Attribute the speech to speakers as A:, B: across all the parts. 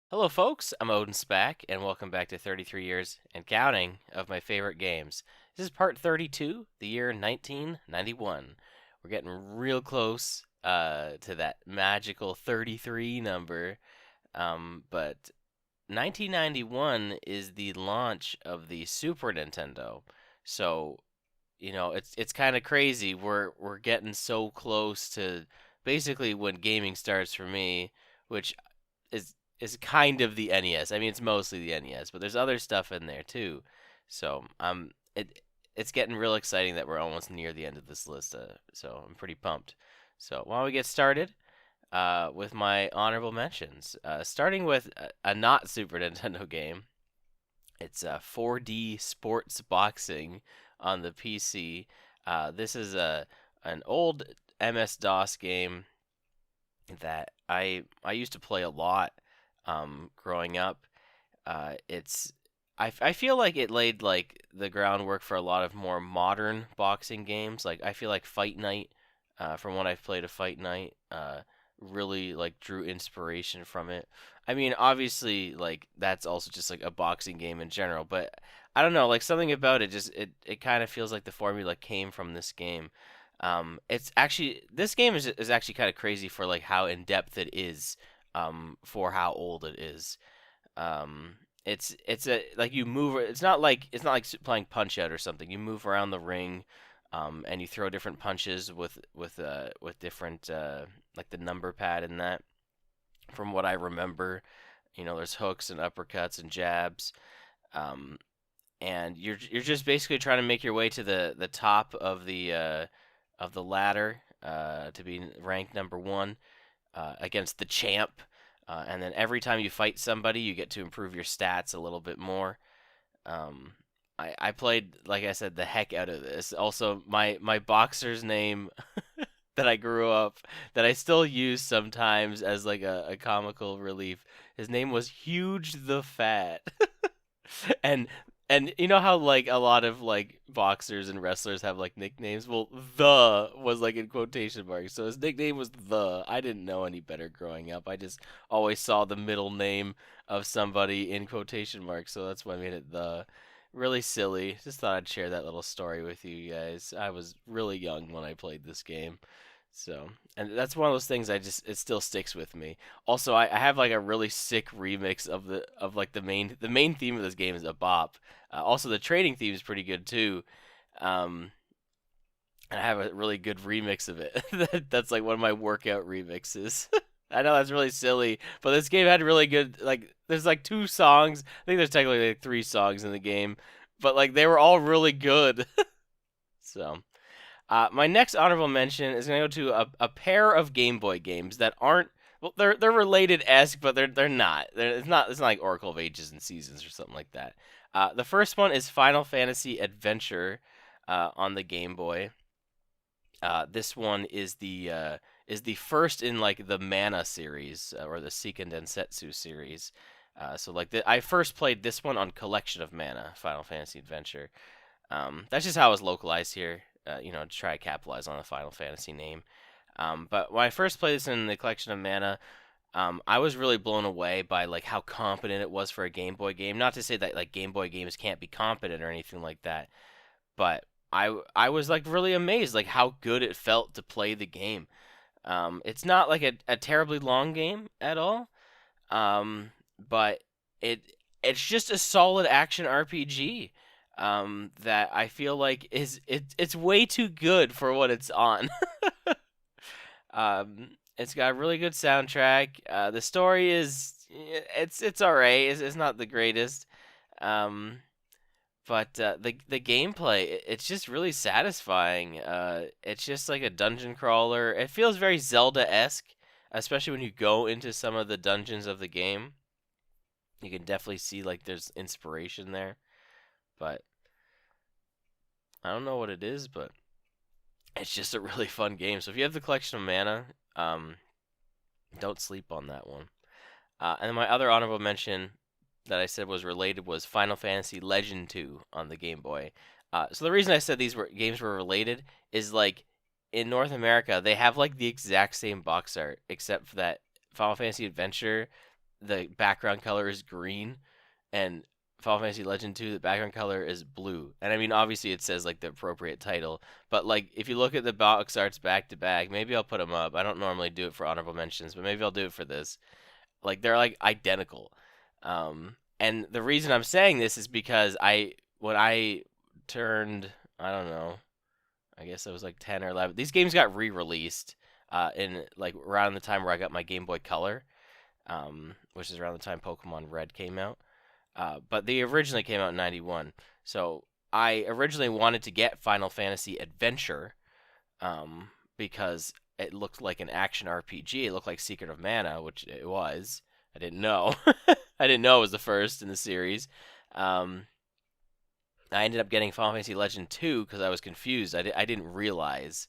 A: Hello, folks. I'm OdinSpack, and welcome back to 33 years and counting of my favorite games. This is part 32, the year 1991. We're getting real close to that magical 33 number, but 1991 is the launch of the Super Nintendo. So, it's kind of crazy. We're getting so close to basically when gaming starts for me, which is is kind of the NES. I mean, it's mostly the NES, but there's other stuff in there too. So it's getting real exciting that we're almost near the end of this list. So I'm pretty pumped. So why don't we get started with my honorable mentions? Starting with a not Super Nintendo game. It's 4D sports boxing on the PC. This is an old MS DOS game that I used to play a lot growing up. It's I feel like it laid like the groundwork for a lot of more modern boxing games. Like I feel like Fight Night, from what I've played of Fight Night, really like drew inspiration from it. I mean, obviously, like that's also just like a boxing game in general, but I don't know, like something about it just it kind of feels like the formula came from this game. It's actually this game is actually kind of crazy for like how in depth it is, for how old it is. Um, it's a like you move. It's not like playing Punch Out or something. You move around the ring, and you throw different punches with different like the number pad and that. From what I remember, there's hooks and uppercuts and jabs. Um, and you're just basically trying to make your way to the top of the ladder, to be ranked number one, against the champ. And then every time you fight somebody, you get to improve your stats a little bit more. Um, I played, like I said, the heck out of this. Also, my boxer's name that I grew up, that I still use sometimes as like a comical relief. His name was Huge the Fat. and and you know how like a lot of like boxers and wrestlers have like nicknames? Well, the was like in quotation marks. So his nickname was the. I didn't know any better growing up. I just always saw the middle name of somebody in quotation marks, so that's why I made it the. Really silly. Just thought I'd share that little story with you guys. I was really young when I played this game. So, and that's one of those things it still sticks with me. Also, I have like a really sick remix of like the main theme of this game is a bop. Also, the trading theme is pretty good too. Um, and I have a really good remix of it. That's like one of my workout remixes. I know that's really silly, but this game had really good like there's like two songs. I think there's technically like three songs in the game, but like they were all really good. So, my next honorable mention is going to go to a pair of Game Boy games that aren't well, they're related esque, but they're not. It's not like Oracle of Ages and Seasons or something like that. The first one is Final Fantasy Adventure, on the Game Boy. This one is the first in like the Mana series, or the Seiken Densetsu series. So like I first played this one on Collection of Mana, Final Fantasy Adventure. That's just how it was localized here, to try to capitalize on the Final Fantasy name. But when I first played this in the Collection of Mana, I was really blown away by like how competent it was for a Game Boy game. Not to say that like Game Boy games can't be competent or anything like that, but I was like really amazed like how good it felt to play the game. It's not like a terribly long game at all, but it it's just a solid action RPG, that I feel like it's way too good for what it's on. It's got a really good soundtrack. The story it's alright. It's not the greatest. Um, but the gameplay, it's just really satisfying. It's just like a dungeon crawler. It feels very Zelda-esque, especially when you go into some of the dungeons of the game. You can definitely see like there's inspiration there, but I don't know what it is, but it's just a really fun game. So if you have the Collection of Mana, don't sleep on that one. And then my other honorable mention that I said was related was Final Fantasy Legend 2 on the Game Boy. So the reason I said games were related is like in North America they have like the exact same box art except for that Final Fantasy Adventure. the background color is green, and Final Fantasy Legend 2, the background color is blue. And I mean, obviously it says like the appropriate title, but like if you look at the box arts back to back, maybe I'll put them up. I don't normally do it for honorable mentions, but maybe I'll do it for this. Like they're like identical. And the reason I'm saying this is because when I turned, I don't know, I guess I was like 10 or 11. These games got re-released in like around the time where I got my Game Boy Color, which is around the time Pokemon Red came out. But they originally came out in 91. So I originally wanted to get Final Fantasy Adventure because it looked like an action RPG. It looked like Secret of Mana, which it was. I didn't know. I didn't know it was the first in the series. Um, I ended up getting Final Fantasy Legend 2 because I was confused. I didn't realize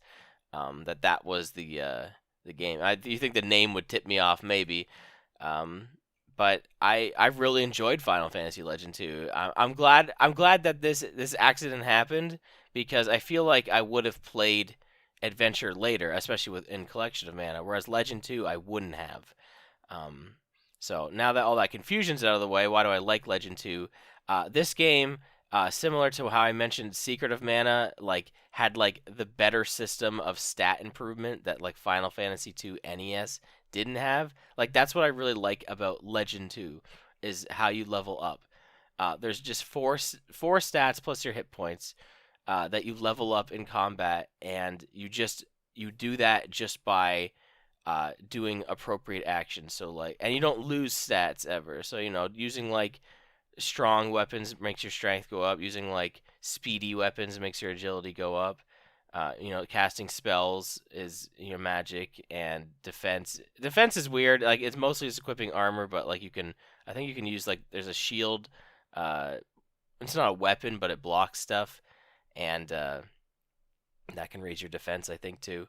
A: that was the game. You think the name would tip me off, maybe. Um, but I really enjoyed Final Fantasy Legend 2. I'm glad that this accident happened because I feel like I would have played Adventure later, especially in Collection of Mana, whereas Legend 2 I wouldn't have. Um, so now that all that confusion's out of the way, why do I like Legend 2? This game, similar to how I mentioned Secret of Mana, like had like the better system of stat improvement that like Final Fantasy 2 NES didn't have. Like that's what I really like about Legend 2 is how you level up. There's just four stats plus your hit points that you level up in combat, and you do that just by doing appropriate actions. So like, and you don't lose stats ever. So using like strong weapons makes your strength go up. Using like speedy weapons makes your agility go up. Casting spells is your magic, and defense. Defense is weird. Like it's mostly just equipping armor, but like I think you can use like there's a shield. Uh, it's not a weapon, but it blocks stuff, and that can raise your defense, I think too.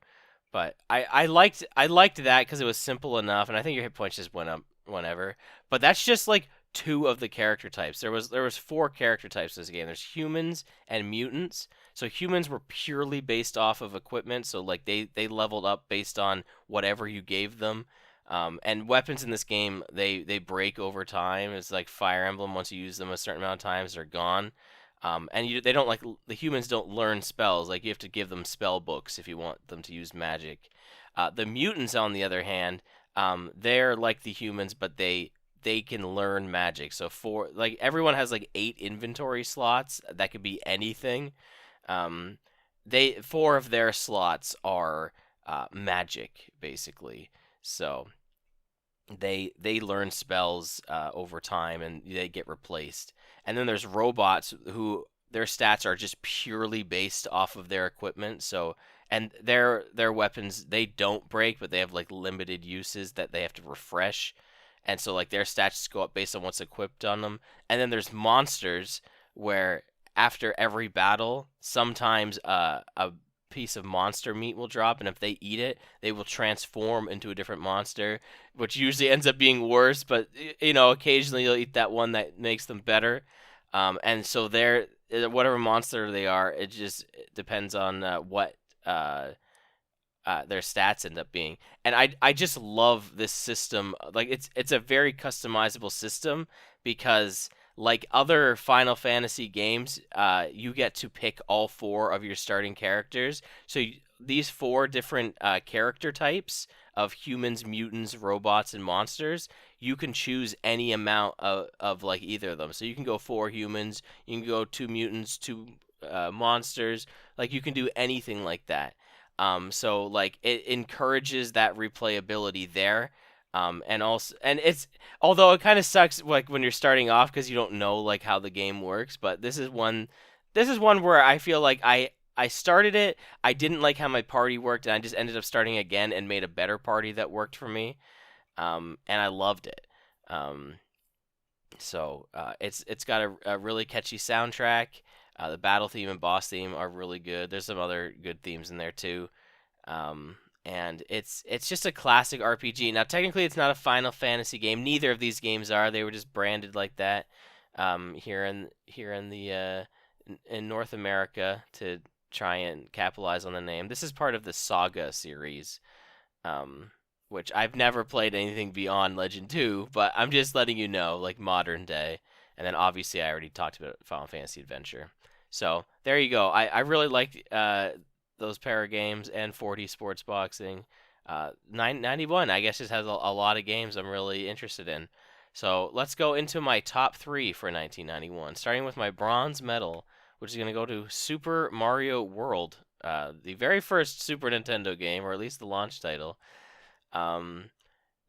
A: But I liked that because it was simple enough, and I think your hit points just went up whenever. But that's just like two of the character types. There was four character types in this game. There's humans and mutants. So humans were purely based off of equipment. So like they leveled up based on whatever you gave them. And weapons in this game they break over time. It's like Fire Emblem. Once you use them a certain amount of times, they're gone. They don't like the humans don't learn spells. Like you have to give them spell books if you want them to use magic. The mutants, on the other hand, they're like the humans, but they can learn magic. So everyone has like 8 inventory slots that could be anything. Um, they 4 of their slots are magic basically. So they learn spells over time and they get replaced. And then there's robots who their stats are just purely based off of their equipment. So and their weapons they don't break, but they have like limited uses that they have to refresh. And so like their stats just go up based on what's equipped on them. And then there's monsters where after every battle, sometimes a piece of monster meat will drop, and if they eat it, they will transform into a different monster, which usually ends up being worse. But occasionally you'll eat that one that makes them better. And so they're whatever monster they are, it just depends on what their stats end up being. And I just love this system. Like it's a very customizable system because like other Final Fantasy games, you get to pick all 4 of your starting characters. So these 4 different character types of humans, mutants, robots, and monsters, you can choose any amount of like either of them. So you can go 4 humans, you can go 2 mutants, 2 monsters. Like you can do anything like that. So like it encourages that replayability there. And it's although it kind of sucks like when you're starting off because you don't know like how the game works, but this is one where I feel like I started it, I didn't like how my party worked, and I just ended up starting again and made a better party that worked for me. And I loved it. Um, it's got a really catchy soundtrack. The battle theme and boss theme are really good. There's some other good themes in there too. Um, and it's just a classic RPG. Now, technically, it's not a Final Fantasy game. Neither of these games are. They were just branded like that here in the in North America to try and capitalize on the name. This is part of the Saga series. Um, which I've never played anything beyond Legend 2, but I'm just letting you know, like modern day. And then obviously I already talked about Final Fantasy Adventure. So there you go. I really liked those pair of games and 40 Sports Boxing. 991, I guess, just has a lot of games I'm really interested in. So let's go into my top three for 1991, starting with my bronze medal, which is going to go to Super Mario World, the very first Super Nintendo game, or at least the launch title. Um,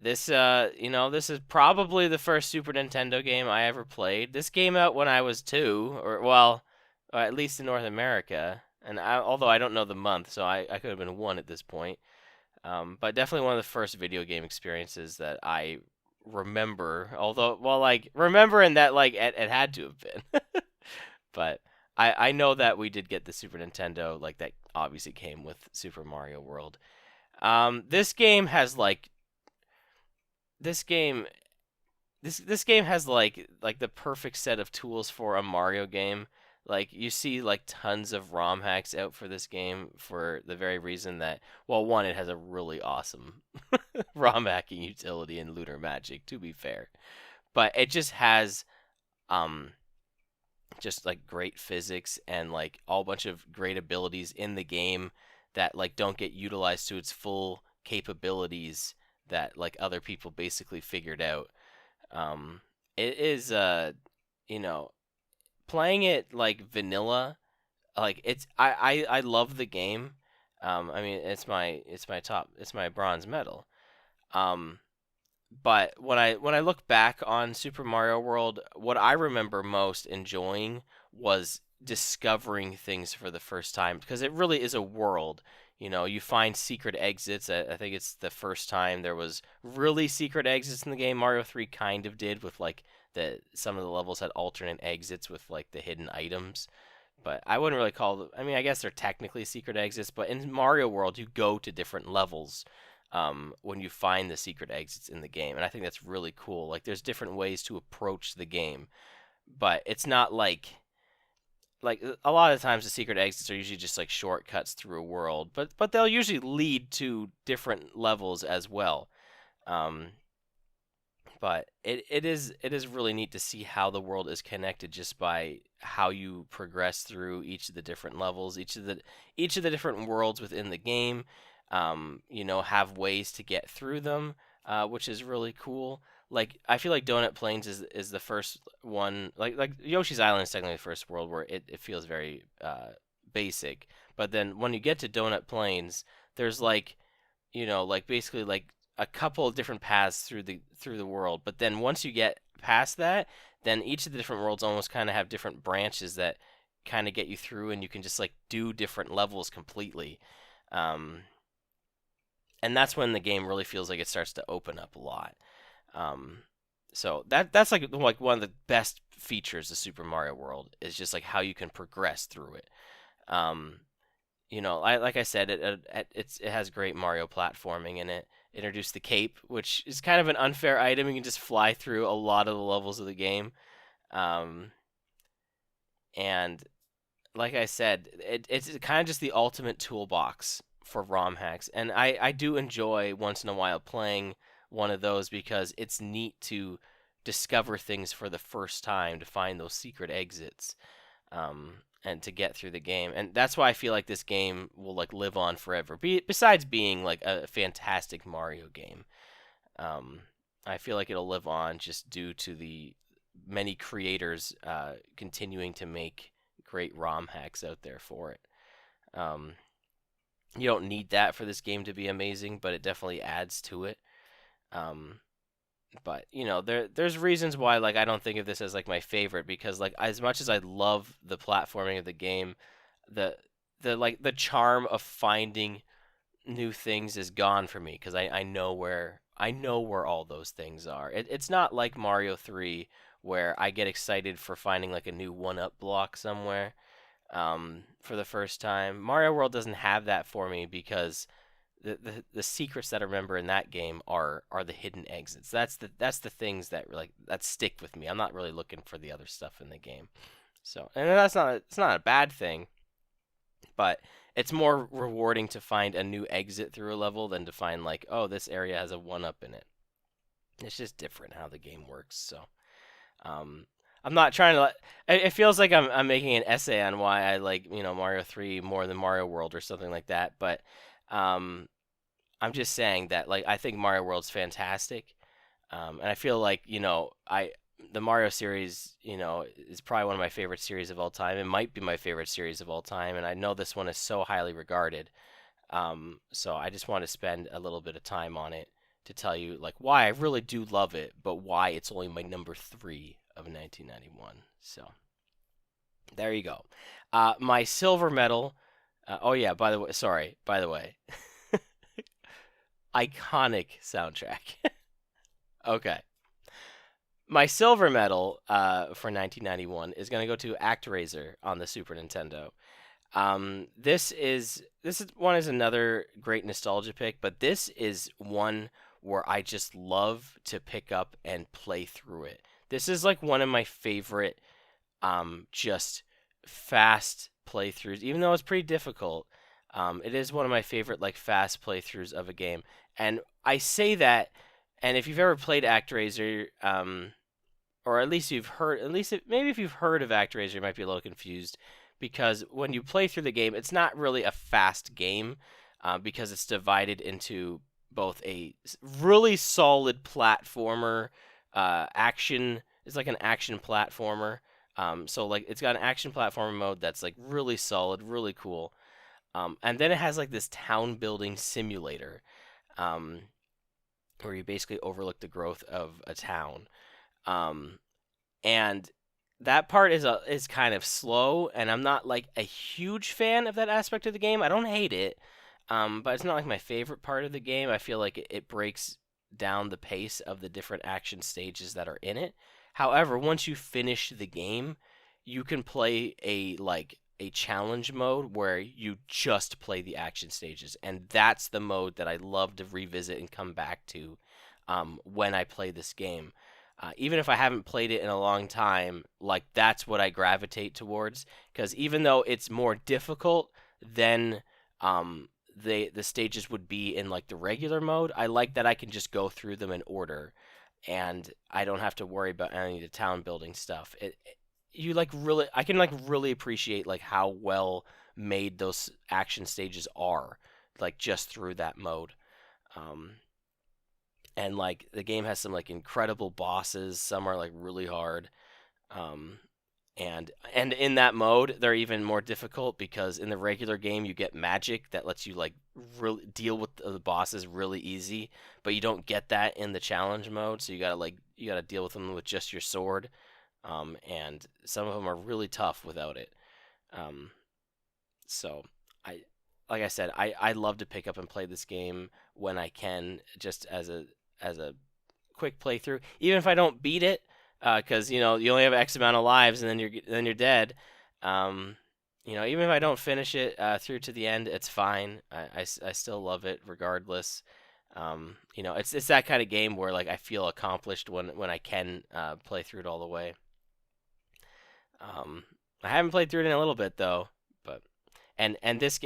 A: this is probably the first Super Nintendo game I ever played. This came out when I was 2, or well, at least in North America. And although I don't know the month, so I could have been 1 at this point. But definitely one of the first video game experiences that I remember. Although, well, like remembering that like it had to have been. But I know that we did get the Super Nintendo, like that obviously came with Super Mario World. This game has like this game this game has like the perfect set of tools for a Mario game. Like you see like tons of ROM hacks out for this game for the very reason that, well, one, it has a really awesome ROM hacking utility in Lunar Magic, to be fair. But it just has um just like great physics and like all bunch of great abilities in the game that like don't get utilized to its full capabilities that like other people basically figured out. It is you know, playing it like vanilla, like I love the game. I mean it's my bronze medal. Um, but when I look back on Super Mario World, what I remember most enjoying was discovering things for the first time because it really is a world. You know, you find secret exits. I think it's the first time there was really secret exits in the game. Mario 3 kind of did with like the some of the levels had alternate exits with like the hidden items. But I wouldn't really call them. I mean, I guess they're technically secret exits, but in Mario World, you go to different levels when you find the secret exits in the game, and I think that's really cool. Like, there's different ways to approach the game, but it's not like a lot of times the secret exits are usually just like shortcuts through a world, but they'll usually lead to different levels as well. Um, but it is really neat to see how the world is connected just by how you progress through each of the different levels, each of the different worlds within the game. Have ways to get through them, which is really cool. Like I feel like Donut Plains is the first one. Like Yoshi's Island is technically the first world where it feels very basic. But then when you get to Donut Plains, there's like basically like a couple of different paths through the world. But then once you get past that, then each of the different worlds almost kind of have different branches that kind of get you through, and you can just like do different levels completely. Um, and that's when the game really feels like it starts to open up a lot. Um, so that's like one of the best features of Super Mario World is just like how you can progress through it. Um, like I said, it has great Mario platforming in it. Introduced the cape, which is kind of an unfair item. You can just fly through a lot of the levels of the game. Um, and like I said, it's kind of just the ultimate toolbox for ROM hacks. And I do enjoy once in a while playing one of those because it's neat to discover things for the first time, to find those secret exits, and to get through the game. And that's why I feel like this game will like live on forever. Besides being like a fantastic Mario game, um, I feel like it'll live on just due to the many creators continuing to make great ROM hacks out there for it. Um, you don't need that for this game to be amazing, but it definitely adds to it. Um, but there's reasons why like I don't think of this as like my favorite because like as much as I love the platforming of the game, the the charm of finding new things is gone for me because I know where all those things are. It's not like Mario 3 where I get excited for finding like a new one up block somewhere for the first time. Mario World doesn't have that for me because the secrets that I remember in that game are the hidden exits. That's the things that like that stick with me. I'm not really looking for the other stuff in the game. So, and that's not it's not a bad thing, but it's more rewarding to find a new exit through a level than to find like, oh, this area has a one up in it. It's just different how the game works. So um, I'm not trying to. It feels like I'm making an essay on why I like Mario 3 more than Mario World or something like that. But um, I'm just saying that like I think Mario World's fantastic, and I feel like I the Mario series is probably one of my favorite series of all time. It might be my favorite series of all time, and I know this one is so highly regarded. So I just want to spend a little bit of time on it to tell you like why I really do love it, but why it's only my number three of 1991. So there you go. My silver medal. Oh yeah, by the way, sorry. By the way, iconic soundtrack. Okay. My silver medal for 1991 is going to go to ActRaiser on the Super Nintendo. This is one is another great nostalgia pick, but this is one where I just love to pick up and play through it. This is like one of my favorite just fast playthroughs, even though it's pretty difficult. It is one of my favorite like fast playthroughs of a game, and I say that. And if you've ever played ActRaiser, or at least you've heard, at least maybe if you've heard of ActRaiser, you might be a little confused because when you play through the game, it's not really a fast game because it's divided into both a really solid platformer action. It's like an action platformer. So like it's got an action platformer mode that's like really solid, really cool. And then it has like this town building simulator, um, where you basically overlook the growth of a town. Um, and that part is kind of slow, and I'm not like a huge fan of that aspect of the game. I don't hate it, but it's not like my favorite part of the game. I feel like it breaks down the pace of the different action stages that are in it. However, once you finish the game, you can play a challenge mode where you just play the action stages, and that's the mode that I love to revisit and come back to when I play this game. Even if I haven't played it in a long time, like that's what I gravitate towards. Because even though it's more difficult than the stages would be in like the regular mode, I like that I can just go through them in order, and I don't have to worry about any of the town building stuff. You like really, I can like really appreciate like how well made those action stages are, like just through that mode. Um, and like the game has some like incredible bosses. Some are like really hard, um, and in that mode they're even more difficult because in the regular game you get magic that lets you like really deal with the bosses really easy, but you don't get that in the challenge mode. So you gotta deal with them with just your sword, and some of them are really tough without it. Um, so I like I said, I love to pick up and play this game when I can, just as a quick playthrough, even if I don't beat it, because you only have X amount of lives and then you're dead. Um, even if I don't finish it through to the end, it's fine. I still love it regardless. It's that kind of game where like I feel accomplished when I can play through it all the way. Um, I haven't played through it in a little bit though, but this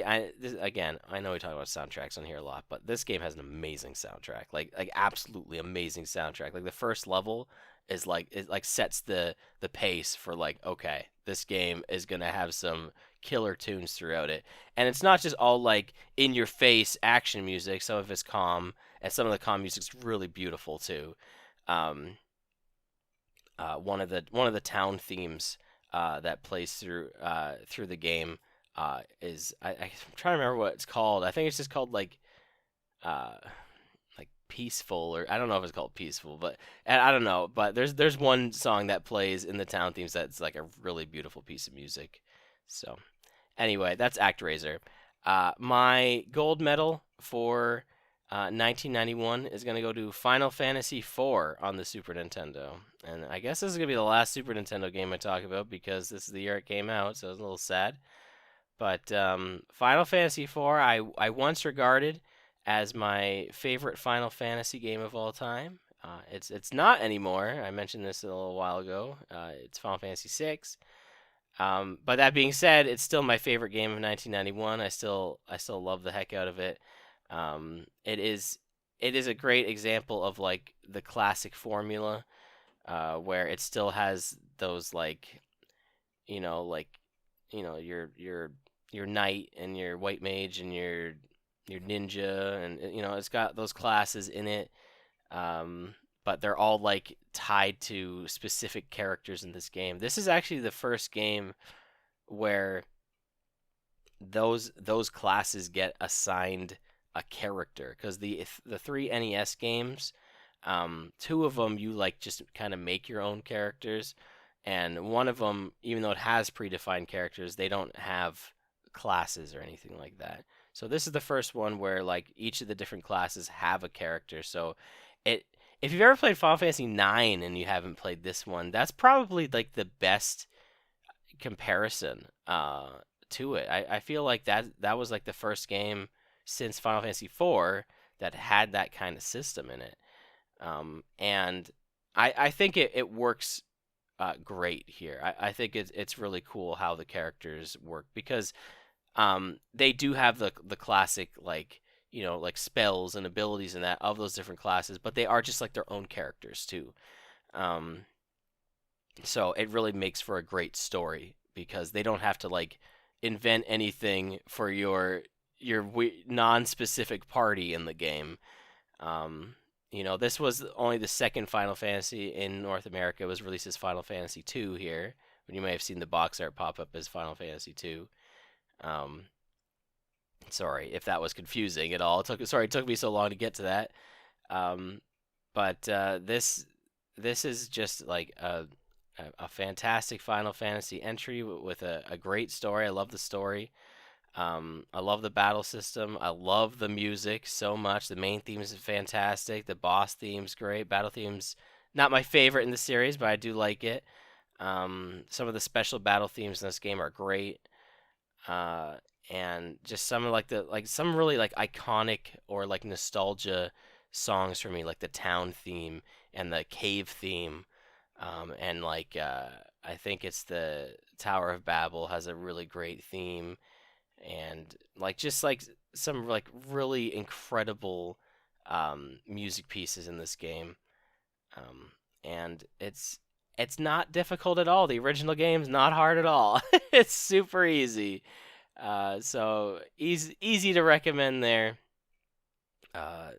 A: again, I know we talk about soundtracks on here a lot, but this game has an amazing soundtrack, like absolutely amazing soundtrack. Like the first level is like it like sets the pace for like okay, this game is gonna have some killer tunes throughout it, and it's not just all like in your face action music. Some of it's calm, and some of the calm music's really beautiful too. Um, one of the town themes that plays through the game is I'm trying to remember what it's called. I think it's just called uh, like peaceful, or I don't know if it's called peaceful, but and I don't know. But there's one song that plays in the town themes that's like a really beautiful piece of music. So anyway, that's ActRaiser. My gold medal for 1991 is going to go to Final Fantasy IV on the Super Nintendo. And I guess this is going to be the last Super Nintendo game I talk about because this is the year it came out, so it's a little sad. But Final Fantasy IV, I once regarded as my favorite Final Fantasy game of all time. It's not anymore. I mentioned this a little while ago. It's Final Fantasy VI. But that being said, it's still my favorite game of 1991. I still love the heck out of it. It is a great example of like the classic formula, where it still has those like you know like your knight and your white mage and your ninja, and it's got those classes in it. Um, but they're all like tied to specific characters in this game. This is actually the first game where those classes get assigned a character, because the three NES games, two of them you like just kind of make your own characters, and one of them, even though it has predefined characters, they don't have classes or anything like that. So this is the first one where like each of the different classes have a character. So it if you've ever played Final Fantasy 9 and you haven't played this one, that's probably like the best comparison to it. I feel like that was like the first game since Final Fantasy 4 that had that kind of system in it. And I think it works great here. I think it's really cool how the characters work, because they do have the classic like like spells and abilities and that of those different classes, but they are just like their own characters too. Um, so it really makes for a great story because they don't have to like invent anything for your non-specific party in the game. Um, this was only the second Final Fantasy in North America. It was released as Final Fantasy 2 here, but you may have seen the box art pop up as Final Fantasy 2. Um, Sorry if that was confusing at all. It took me so long to get to that. Um, but this is just like a fantastic Final Fantasy entry with a great story. I love the story. I love the battle system. I love the music so much. The main theme is fantastic. The boss theme's great. Battle theme's not my favorite in the series, but I do like it. Some of the special battle themes in this game are great. Uh, and just some of some really like iconic or like nostalgia songs for me, like the town theme and the cave theme. And like I think it's the Tower of Babel has a really great theme, and like just like some like really incredible music pieces in this game. Um, and it's not difficult at all. The original game's not hard at all. It's super easy. So easy to recommend there. Uh,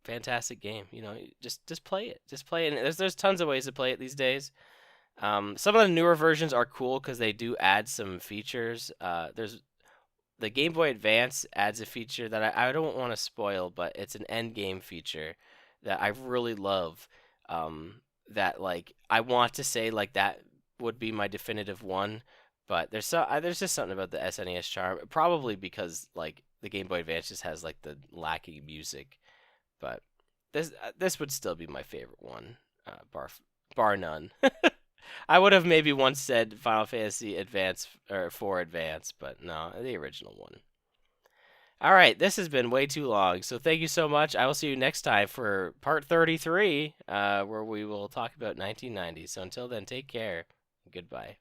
A: Fantastic game. Just play it. Just play it. And there's tons of ways to play it these days. Some of the newer versions are cool because they do add some features. There's the Game Boy Advance adds a feature that I don't want to spoil, but it's an end game feature that I really love. That like I want to say like that would be my definitive one, but there's just something about the SNES charm. Probably because like the Game Boy Advance just has like the lacking music, but this would still be my favorite one, bar none. I would have maybe once said Final Fantasy Advance or 4 Advance, but no, the original one. All right, this has been way too long, so thank you so much. I will see you next time for part 33, where we will talk about 1990. So until then, take care. Goodbye.